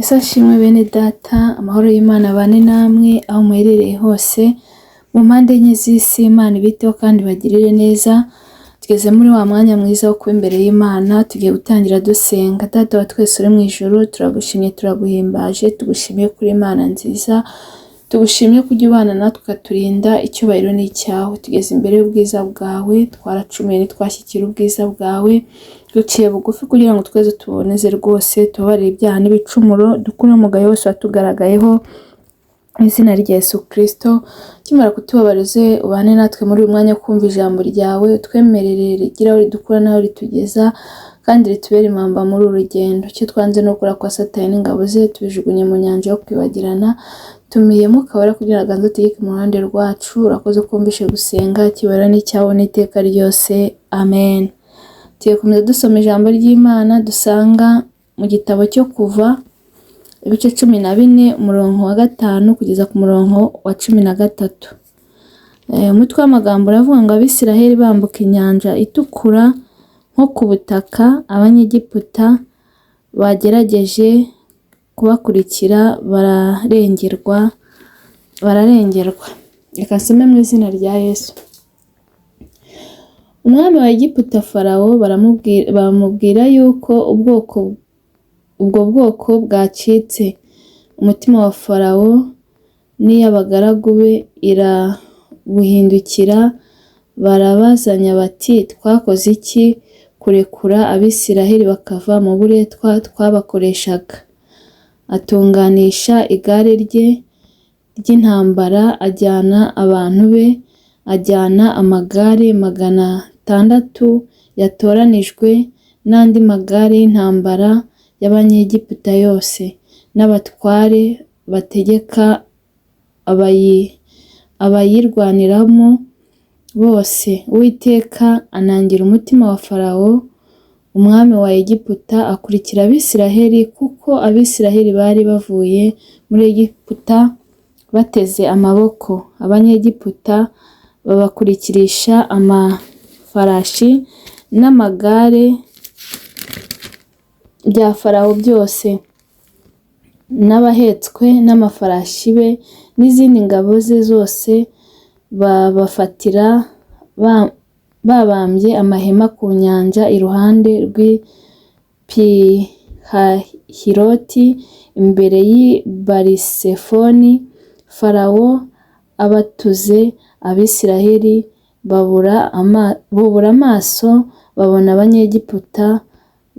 Ese ashimwe bene data, amahoro y'Imana abane namwe aho muherereye hose mu mpande enye z'isi. Imana ibiteho kandi bagirire neza. Tugeze muri wa mwanya mwiza wo kuba imbere y'Imana, tugiye gutangira dusenga. Data wa twese uri mu ijuru, turagushimye, turaguhimbaje, tugushimiye kuri Imana nziza, tugushimye kujya ubana natwe ukaturinda. Icyubahiro ni icyawe. Tugeze imbere y'ubwiza bwawe, twaracumuye ntitwashyikira ubwiza bwawe, duciye bugufi kugira ngo twese tuboneze rwose, tubabarire ibyaha n'ibicumuro, dukure umugayo wose watugaragayeho mu izina rya Yesu Kristo. Kimara kutubabarize, ubane natwe muri uyu mwanya kumva ijambo ryawe, utwemerere rigira aho ridukura n'aho ritugeza, kandi ritubere impamba muri uru rugendo. Icyo twanze no gukora kwa Satani n'ingabo ze, tubijugunye mu nyanja yo kwibagirana. Tumiyemo ukabara kugira ngo aganze utegeke mu ruhande rwacu. Urakoze kumvishe gusenga, kibara n'icyawe n'iteka ryose. Amen. Tugiye komeza dusoma ijambo ry'Imana dusanga mu gitabo cyo Kuva ibice 14 umurongo wa 5 kugeza ku murongo wa 13. Umutwe w'amagambo uravuga ngo Abisiraheli bambuka inyanja itukura nko ku butaka, Abanyegiputa bagerageje kubakurikira bararengerwa. Reka nsome mu izina rya Yesu. Umwami wa Egiputa Farawo bamubwira yuko ubwo bwoko bwacitse. Umutima wa Farawo n'iy'abagaragu be irabuhindukira, barabazanya bati, twakoze iki kurekura Abisiraheli bakava mu buretwa twabakoreshaga? Atunganisha igare rye ry'intambara, ajyana abantu be, ajyana amagare 600 yatoranijwe n'andi magare y'intambara y'Abanyegiputa yose, n'abatware bategeka abayirwaniramo bose. Uwiteka anangira umutima wa Farawo umwami wa Egiputa, akurikira Abisiraheli, kuko Abisiraheli bari bavuye muri Egiputa bateze amaboko. Abanyegiputa babakurikirisha amafarashi n'amagare bya Farawo byose, n'abahetswe n'amafarashi be n'izindi ngabo ze zose. Babafatira babambye amahema ku nyanja iruhande rw'Pihahiroti imbere y'i Barisefoni. Farawo abatuze Abisiraheli bubura amaso, babona Abanyegiputa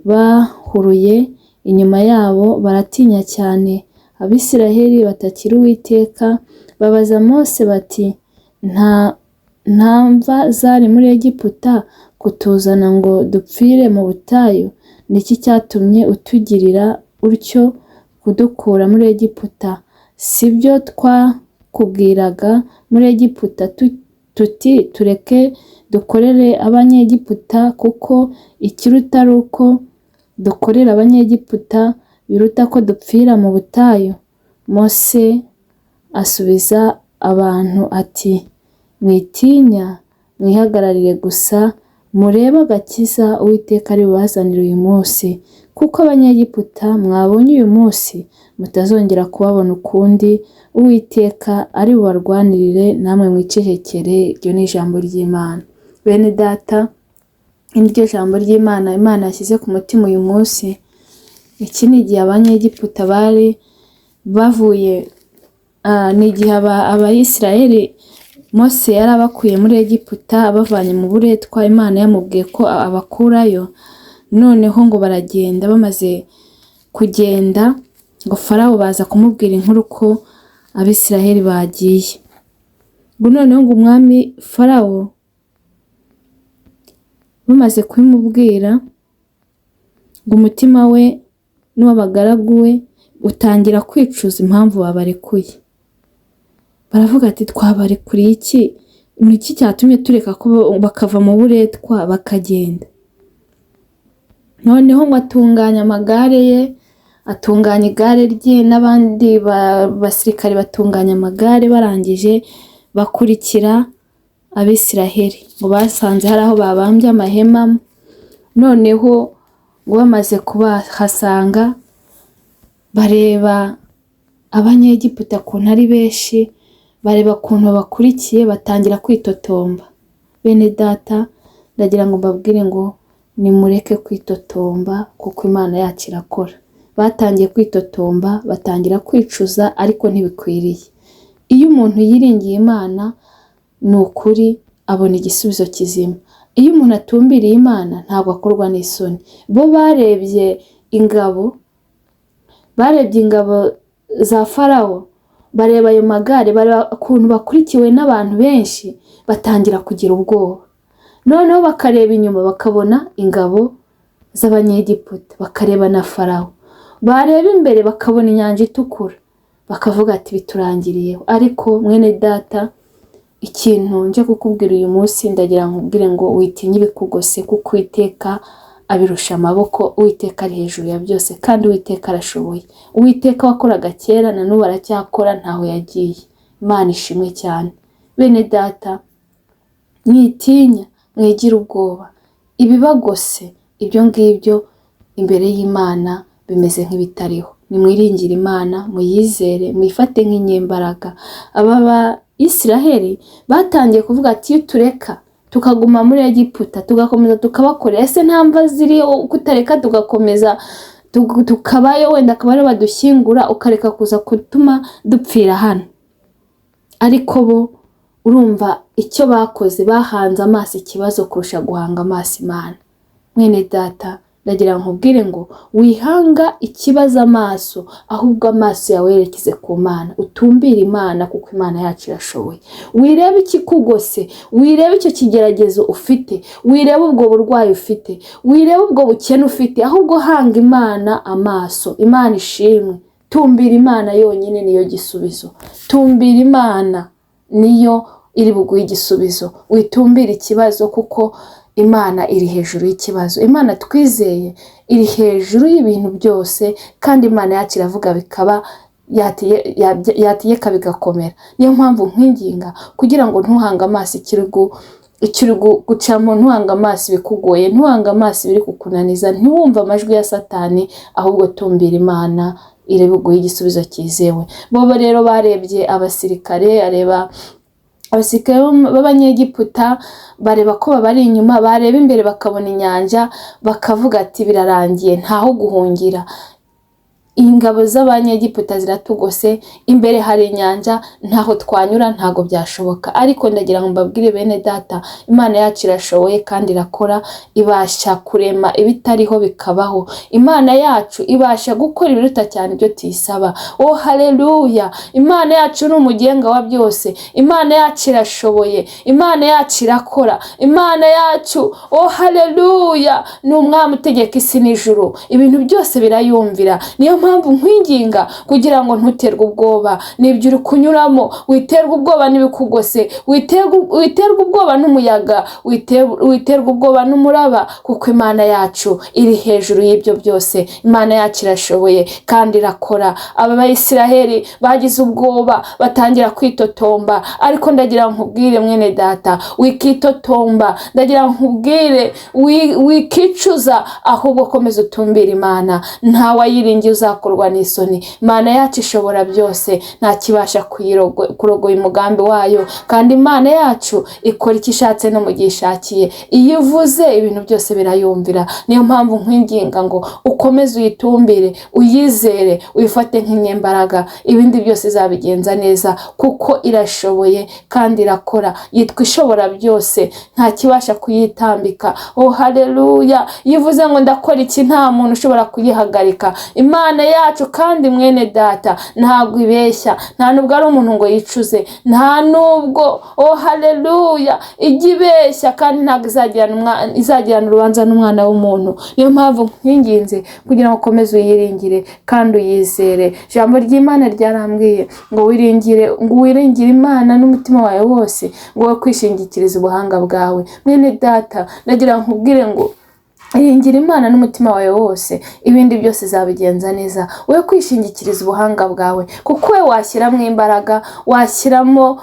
bahuruye inyuma yabo, baratinya cyane. Abisiraheli batakira Uwiteka, babaza Mose bati, nta mva zari muri Egiputa kutuzana ngo dupfire mu butayu? Niki cyatumye utugirira utyo kudukura muri Egiputa? Sibyo twakubwiraga muri Egiputa tuti, tureke dukorere Abanyegiputa, kuko ikiruta ari uko dukorera Abanyegiputa biruta ko dupfira mu butayu? Mose asubiza abantu ati, mwitinya, mwihagararire gusa, murebe agakiza Uwiteka ari bubazanire uyu munsi, kuko Abanyegiputa mwabonye uyu munsi mutazongera kubabona ukundi. Uwiteka ari bubarwanirire, namwe mwicecekere. Iryo ni ijambo ry'Imana. Bene data, iryo jambo ry'Imana Imana yashyize ku mutima uyu munsi. Iki ni igihe Abanyegiputa bari bavuye, ni igihe Abayisiraheli Mose yari abakuye muri Egiputa abavanye mu buretwa. Imana yamubwiye ko abakurayo. Noneho ngo baragenda, bamaze kugenda ngo Farawo baza kumubwira inkuru ko Abisiraheli bagiye. Ngo noneho ngo umwami Farawo bamaze kubimubwira, ngo umutima we n'uw'abagaragu we utangira kwicuza impamvu babarekuye. Baravuga ati, twabarekuriye iki? Niki cyatumye tureka ko bakava mu buretwa bakagenda? Noneho ngo atunganya amagare ye, atunganya igare rye, n'abandi basirikare batunganya amagare. Barangije bakurikira Abisiraheli. Ngo basanze hari aho babambye amahema. Noneho ngo bamaze kubahasanga, bareba abanyegiputa ukuntu ari benshi, bareba ukuntu bakurikiye, batangira kwitotomba. Bene data, ndagira ngo mbabwire ngo nimureke kwitotomba kuko Imana yacu irakora. Batangiye kwitotomba, batangira kwicuza, ariko ntibikwiriye. Iyo umuntu yiringiye Imana ni ukuri abona igisubizo kizima. Iyo umuntu atumbiriye Imana ntabwo akorwa n'isoni. Bo barebye ingabo za Farawo, bareba ayo magare, bareba ukuntu bakurikiwe n'abantu benshi, batangira kugira ubwoba. Noneho bakareba inyuma bakabona ingabo z'abanyegiputa, bakareba na Farawo. Bareba imbere bakabona inyanja itukura, bakavuga ati biturangiriyeho. Ariko mwene data, ikintu nje kukubwira uyu munsi, ndagira nkubwire ngo witinye ibikugose, kuko Uwiteka abirusha amaboko. Uwiteka ari hejuru ya byose, kandi Uwiteka arashoboye. Uwiteka wakoraga kera na n'ubu aracyakora, ntaho yagiye. Imana ishimwe cyane. Bene data, mwitinya, mwigira ubwoba. Ibibagose ibyo ngibyo imbere y'Imana bimeze nk'ibitariho. Nimwiringire Imana, muyizere, mwifate nk'inyembaraga. Aba Isiraheli batangiye kuvuga ati iyo tureka tukaguma muri Egiputa tugakomeza tukabakorera, ese nta mva ziri kutareka tugakomeza tukabayo, wenda akaba ari badushyingura ukareka kuza gutuma dupfira hano. Ariko bo urumva icyo bakoze, bahanze amaso ikibazo kurusha guhanga amaso Imana. Mwene data, ndagira nkubwire ngo wihanga ikibazo amaso, ahubwo amaso yawe yerekeze ku Mana. Utumbire Imana kuko Imana yacu irashoboye. Wirebe ikikugose, wirebe icyo kigeragezo ufite, wirebe ubwo burwayi ufite, wirebe ubwo bukene ufite, ahubwo hanga Imana amaso. Imana ishimwe. Tumbira Imana yonyine niyo gisubizo. Tumbira Imana niyo iri buguhe igisubizo. Witumbira ikibazo kuko Imana iri hejuru y'ikibazo. Imana twizeye iri hejuru y'ibintu byose, kandi Imana yacu iravuga bikaba, yategeka bigakomera. Niyo mpamvu nkwinginga kugira ngo ntuhanga amaso ikiri gucamo, ntuhanga amaso ibikugoye, ntuhanga amaso ibiri kukunaniza, ntiwumve amajwi ya Satani, ahubwo tumbira Imana iri buguhe igisubizo cyizewe. Bo rero barebye abasirikare, abasirikare b'abanyegiputa, bareba ko babari inyuma, bareba imbere bakabona inyanja, bakavuga ati birarangiye, ntaho guhungira. Ingabo z'abanyegiputa ziratugose, imbere hari inyanja, ntaho twanyura, ntago byashoboka. Ariko ndagira ngo mbabwire bene data, Imana yacu irashoboye kandi irakora, ibasha kurema ibitariho bikabaho. Imana yacu ibasha gukora ibiruta cyane ibyo tuyisaba. Oh haleluya! Imana yacu ni umugenga wa byose. Imana yacu irashoboye. Imana yacu irakora. Imana yacu, oh haleluya, ni umwami utegeka isi n'ijuru. Ibintu byose birayumvira. Niyo mpamvu nkwinginga kugira ngo ntuterwe ubwoba n'ibyo uri kunyuramo, witerwe ubwoba n'ibikugose, witerwe ubwoba n'umuyaga, witerwe ubwoba n'umuraba, kuko Imana yacu iri hejuru y'ibyo byose. Imana yacu irashoboye kandi irakora. Aba Bayisiraheli bagize ubwoba, batangira kwitotomba, ariko ndagira nkubwire mwene data, wikitotomba. Ndagira nkubwire wikicuza, ahubwo komeza utumbira Imana. Nta wayiringiye uzakorwa n'isoni. Imana yacu ishobora byose, nta kibasha kurogoya umugambi wayo, kandi Imana yacu ikora icyo ishatse no mu gihe ishakiye. Iyo uvuze ibintu byose birayumvira. Niyo mpamvu nkwinginga ngo ukomeze uyitumbire, uyizere, uyifate nk'inyembaraga. Ibindi byose izabigenza neza kuko irashoboye kandi irakora. Yitwa ishobora byose, nta kibasha kuyitambika. Oh haleluya! Yivuze ngo ndakora iki, nta muntu ushobora kuyihagarika. Imana yacu kandi mwene data ntabwo ibeshya, nta nubwo ari umuntu ngo yicuze, nta nubwo, oh haleluya, ijya ibeshya, kandi ntabwo izagirana urubanza n'umwana w'umuntu. Niyo mpamvu nkwinginze kugira ngo ukomeze uyiringire kandi uyizere. Ijambo ry'Imana ryarambwiye ngo wiringire Imana n'umutima wawe wose, ngo we kwishingikiriza ubuhanga bwawe. Mwene data, ndagira nkubwire ngo iringira Imana n'umutima wawe wose, ibindi byose zabigenza neza. We kwishingikiriza ubuhanga bwawe, kuko we washyiramo imbaraga, washyiramo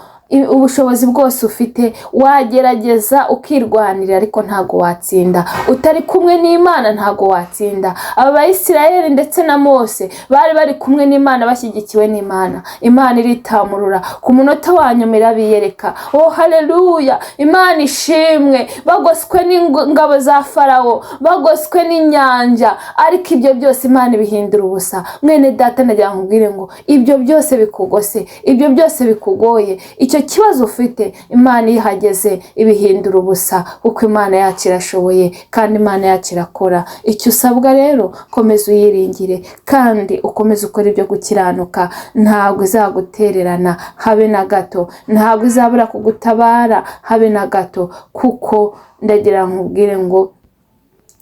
ubushobozi bwose ufite, wagerageza ukirwanira ariko ntago watsinda. Utari kumwe n'Imana ntago watsinda. Aba Bayisiraheli ndetse na Mose bari bari kumwe n'Imana, bashyigikiwe n'Imana. Imana iritamurura ku munota wa nyuma irabiyereka. Oh haleluya! Imana ishimwe. Bagoswe n'ingabo za Farawo, bagoswe n'inyanja, ariko ibyo byose Imana ibihindura ubusa. Mwene data, nagira nkubwire ngo ibyo byose bikugose, ibyo byose bikugoye, icyo kibazo ufite, Imana ihageze ibihindura ubusa, kuko Imana yacu irashoboye kandi Imana yacu irakora. Icyo usabwa rero, komeza uyiringire kandi ukomeze ukora ibyo gukiranuka. Ntabwo izagutererana habe na gato, ntabwo izabura kugutabara habe na gato, kuko ndagira nkubwire ngo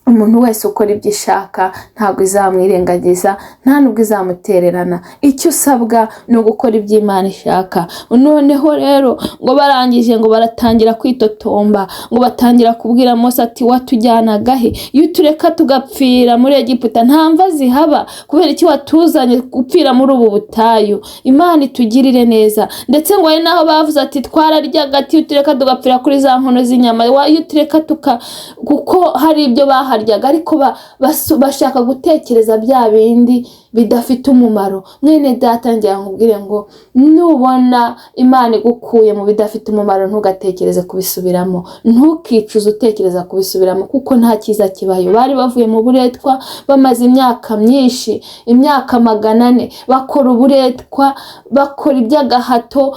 umuntu wese ukora ibyo ishaka ntabwo izamwirengagiza, nta nubwo izamutererana. Icyo usabwa ni ugukora ibyo Imana ishaka. Noneho rero ngo barangije ngo baratangira kwitotomba, ngo batangira kubwira Mose ati watujyanaga he? Iyo tureka tugapfira muri Egiputa nta mva zihaba, kubera iki watuzanye gupfira muri ubu butayu? Imana itugirire neza. Ndetse ngo ari naho bavuze ati twararyaga, ati iyo tureka tugapfira kuri za nkono z'inyama, iyo tureka kuko hari ibyo ariko bashaka gutekereza bya bindi bidafite umumaro. Mwene data, ngira nkubwire ngo nubona Imana igukuye mu bidafite umumaro, ntugatekereze kubisubiramo, ntukicuze utekereza kubisubiramo, kuko nta cyiza kibayo. Bari bavuye mu buretwa, bamaze imyaka myinshi, imyaka 400 bakora uburetwa, bakora iby'agahato,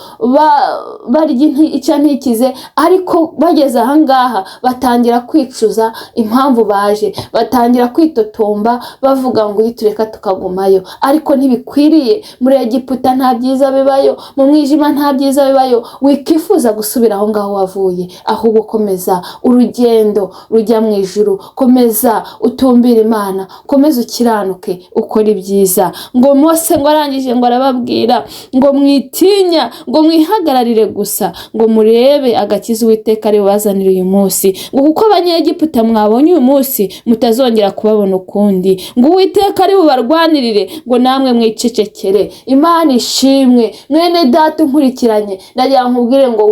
barya icya ntikize, ariko bageze ahangaha batangira kwicuza impamvu baje, batangira kwitotomba bavuga ngo yitureka tukagumayo. Ariko ntibikwiriye. Muri Egiputa nta byiza bibayo, mu mwijima nta byiza bibayo. Wikifuza gusubira aho ngaho wavuye, ahubwo komeza urugendo rujya mu ijuru. Komeza utumbira Imana, komeza ukiranuke, ukora ibyiza. Ngo Mose ngo arangije ngo arababwira ngo mwitinya, ngo mwihagararire gusa, ngo murebe agakiza Uwiteka ari bubazanire uyu munsi, ngo kuko Abanyegiputa mwabonye uyu munsi mutazongera kubabona ukundi, ngo Uwiteka ari bubarwanirire, ngo namwe mwicecekere. Imana ishimwe. Mwene data unkurikiranye, ndagira nkubwire ngo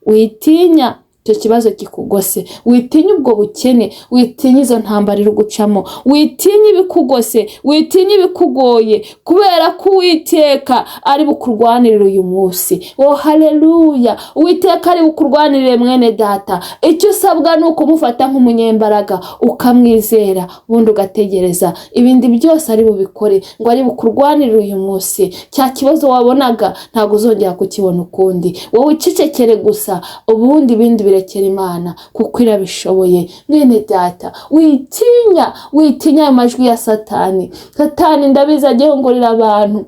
witinya icyo kibazo kikugose, witinya ubwo bukene, witinya izo ntambara iri gucamo, witinya ibikugose, witinya ibikugoye, kubera ko Uwiteka ari bukurwanirira uyu munsi. Oh haleluya! Uwiteka ari bukurwanirire mwene data. Icyo usabwa ni ukumufata nk'umunyembaraga, ukamwizera, ubundi ugategereza ibindi byose ari bubikore, ngo ari bukurwanirira uyu munsi. Cya kibazo wabonaga ntabwo uzongera kukibona ukundi. Wowe icecekere gusa, ubundi ibindi birekera Imana, kuko irabishoboye. Mwene data, witinya ayo majwi ya Satani. Ndabizi agiye ngorera abantu,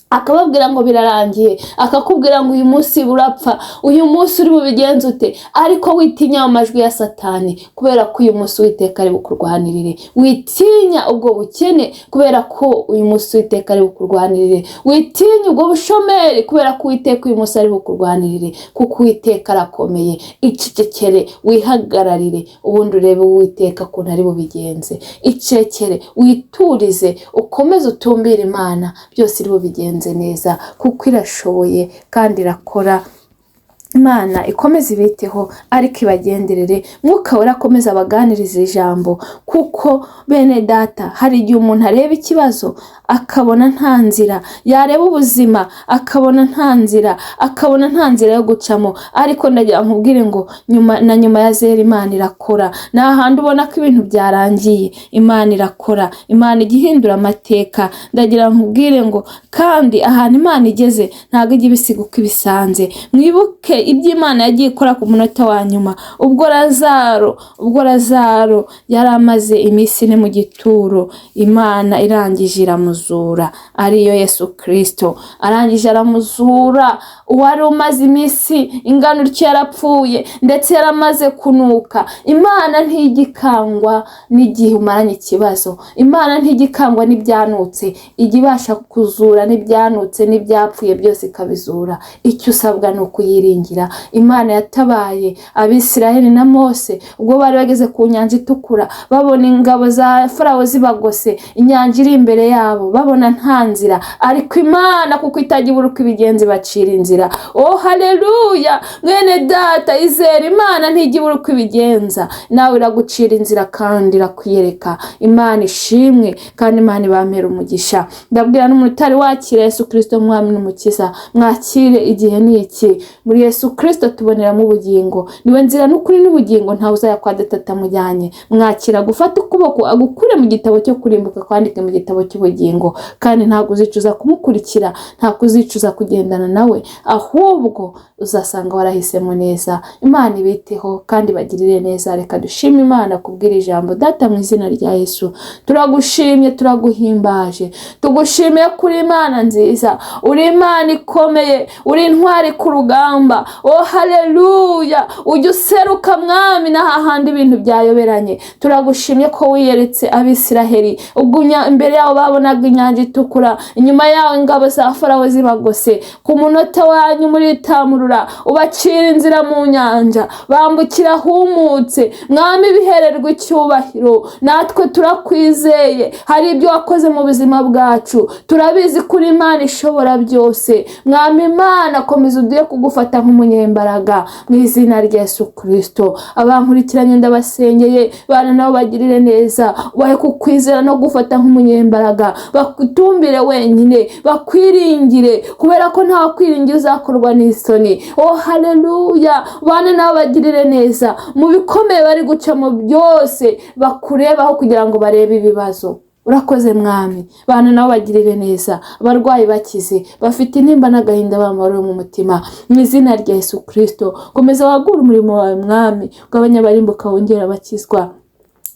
akababwira ngo birarangiye, akakubwira ngo uyu munsi burapfa, uyu munsi uri bubigenze ute, ariko witinya amajwi ya Satani, kubera ko uyu munsi Uwiteka ari bukurwanirire. Witinya ubwo bukene, kubera ko uyu munsi Uwiteka ari bukurwanirire. Witinya ubwo bushomeri, kubera ko Uwiteka uyu munsi ari bukurwanirire, kuko Uwiteka arakomeye. Icecekere, wihagararire, ubundi urebe Uwiteka ukuntu ari bubigenze. Icecekere, witurize, ukomeze utumbire Imana, byose iri bubigenze neza, kuko irashoboye kandi irakora. Imana ikomeze ibiteho, ariko ibagenderere. Mwuka Wera akomeze abaganiriza ijambo, kuko bene data, hari igihe umuntu areba ikibazo akabona nta nzira, yareba ubuzima akabona nta nzira yo gucamo, ariko ndagira nkubwire ngo nyuma ya zera Imana irakora. Nta handi ubona ko ibintu byarangiye, Imana irakora. Imana igihindura amateka. Ndagira nkubwire ngo kandi ahantu Imana igeze ntabwo ijya ibisiga uko ibisanze. Mwibuke ibyo Imana yagiye ikora ku munota wa nyuma, ubwo Lazaro yari amaze iminsi 4 mu gituro, Imana irangije iramuzura, ariyo Yesu Kristo. Arangije aramuzura uwari umaze iminsi ingano utyo yarapfuye, ndetse yaramaze kunuka. Imana ntigikangwa n'igihe umaranye ikibazo, Imana ntigikangwa n'ibyanutse, ijya ibasha kuzura n'ibyanutse n'ibyapfuye byose ikabizura. Icyo usabwa ni ukuyiringira. kwiringira. Imana yatabaye Abisiraheli na Mose ubwo bari bageze ku nyanja itukura, babona ingabo za Farawo zibagose, inyanja iri imbere yabo, babona nta nzira, ariko Imana kuko itajya ibura uko ibigenza bacira inzira. Oh haleluya! Mwene data izera Imana, ntijya ibura uko ibigenza, nawe iragucira inzira kandi irakwiyereka. Imana ishimwe kandi Imana ibampera umugisha. Ndabwira n'umuntu utari wakira Yesu Kristo mwami n'umukiza, mwakire, igihe ni iki. Muri Yesu Kristo tuboneramo ubugingo, niwe nzira n'ukuri n'ubugingo, ntawe uzajya kwa Data atamujyanye. Mwakira gufata ukuboko agukure mu gitabo cyo kurimbuka, kwandike mu gitabo cy'ubugingo, kandi ntabwo uzicuza kumukurikira, ntabwo uzicuza kugendana nawe, ahubwo uzasanga warahisemo neza. Imana ibiteho kandi bagirire neza. Reka dushime Imana kubwira ijambo. Data mu izina rya Yesu turagushimye, turaguhimbaje, tugushimiye kuri Imana nziza, uri Imana ikomeye, uri intwari ku rugamba. Oh haleluya! Ujya useruka mwami na hahandi ibintu byayoberanye. Turagushimye ko wiyeretse Abisiraheli ubwo imbere yabo babonaga inyanja itukura, inyuma yawo ingabo za Farawo zibagose, ku munota wanyu muri tamurura ubacira inzira mu nyanja, bambukira humutse. Mwami bihererwa icyubahiro, natwe turakwizeye, hari ibyo wakoze mu buzima bwacu, turabizi kuri Imana ishobora byose. Mwami Imana komeza uduye kugufata nk'umunyembaraga mu izina rya Yesu Kristo. Abankurikiranye ndabasengeye, bana nabo bagirire neza, ubahe kukwizera no gufata nk'umunyembaraga, bakutumbire wenyine, bakwiringire, kubera ko nta kwiringira uzakorwa n'isoni. Oh haleluya! Bana nabo bagirire neza, mu bikomeye bari gucamo byose bakurebaho kugira ngo barebe ibibazo. Urakoze mwami, bana nabo bagirire neza, abarwayi bakize, bafite intimba n'agahinda bamahoro mu mutima, mu izina rya Yesu Kristo. Komeza wagura umurimo wawe mwami, ugabanya abarimbuka wongera bakizwa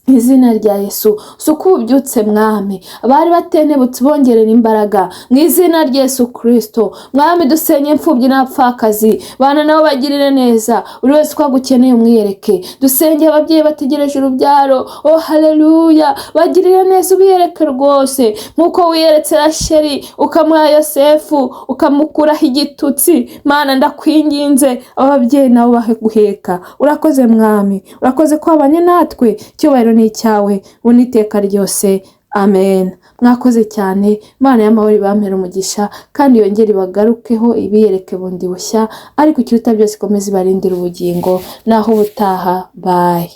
izina rya Yesu. Suko ubyutse mwami, abari batenebutse bongerera imbaraga mu izina rya Yesu Kristo. Mwami dusenye imfubyi n'abapfakazi, bana nabo bagirire neza, buri wese uko agukeneye umwiyereke. Dusenge ababyeyi bategereje urubyaro, oh haleluya, bagirire neza, ubiyereke rwose nkuko wiyeretse Rasheli ukamuha Yosefu ukamukuraho igitutsi. Mana ndakwinginze ababyeyi nabo bahe guheka. Urakoze mwami, urakoze ko wabanye natwe, cyubahiro ni icyawe uniteka ryose. Amen. Mwakoze cyane, Imana y'amahoro ibampera umugisha kandi yongere ibagarukeho, ibiyereke bundi bushya, ariko ikiruta byose ikomeze ibarindira ubugingo. Naho ubutaha, bye.